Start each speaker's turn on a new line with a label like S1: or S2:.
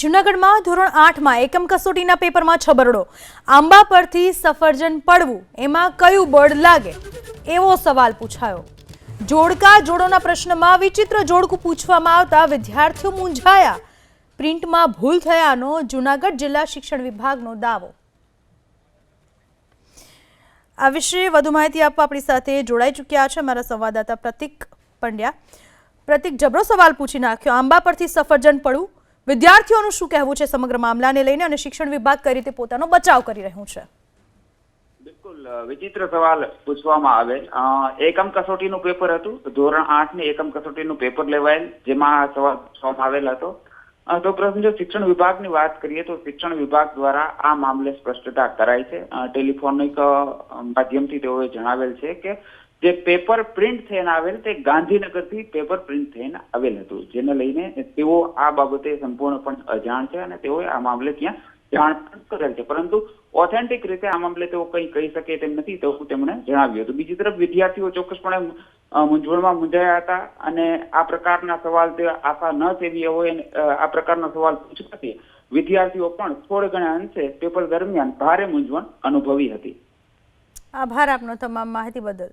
S1: જૂનાગઢમાં ધોરણ 8માં એકમ કસોટીના પેપરમાં છબરડો. આંબા પરથી સફરજન પડવું એમાં કયું બળ લાગે એવો સવાલ પૂછાયો. જોડકા જોડોના પ્રશ્નમાં વિચિત્ર જોડકું પૂછવામાં આવતા વિદ્યાર્થીઓ મૂંઝાયા. પ્રિન્ટમાં ભૂલ થયાનો જૂનાગઢ જિલ્લા શિક્ષણ વિભાગનો દાવો. આ વિશે વધુ માહિતી આપવા આપણી સાથે જોડાઈ ચૂક્યા છે અમારા સંવાદદાતા પ્રતિક પંડ્યા. પ્રતિક, જબરો સવાલ પૂછી નાખ્યો. આંબા પરથી સફરજન પડવું, વિદ્યાર્થીઓનું શું કહેવું છે સમગ્ર મામલાને લઈને અને શિક્ષણ વિભાગ કઈ રીતે પોતાનો બચાવ કરી રહ્યું છે?
S2: બિલકુલ વિચિત્ર સવાલ પૂછવામાં આવેલ. એકમ કસોટીનું પેપર હતું. ધોરણ 8 ની એકમ કસોટીનું પેપર લેવાયેલ, જેમાં સવાલ પૂછવામાં આવેલ હતો. તો પ્રથમ જો શિક્ષણ વિભાગની વાત કરીએ તો શિક્ષણ વિભાગ દ્વારા આ મામલે સ્પષ્ટતા કરાઈ છે. ટેલિફોનિક માધ્યમથી તેઓએ જણાવેલ છે કે જે પેપર પ્રિન્ટ થઈને આવેલ તે ગાંધીનગરથી પેપર પ્રિન્ટ થઈને આવેલ હતું, જેને લઈને તેઓ આ બાબતે સંપૂર્ણપણે અજાણ છે અને તેઓએ આ મામલે ત્યાં જાણ કરેલ છે. પરંતુ ઓથેન્ટિક રીતે આ મામલે તેઓ કંઈ કહી શકે તેમ નથી તેવું તેમણે જણાવ્યું હતું. બીજી તરફ વિદ્યાર્થીઓ ચોક્કસપણે મૂંઝવણમાં મૂંઝાયા હતા અને આ પ્રકારના સવાલ તે આશા ન સેવી હોય આ પ્રકારનો સવાલ પૂછવાથી વિદ્યાર્થીઓ પણ થોડે ઘણા અંશે પેપર દરમિયાન ભારે મૂંઝવણ અનુભવી હતી.
S1: આભાર આપનો તમામ માહિતી બદલ.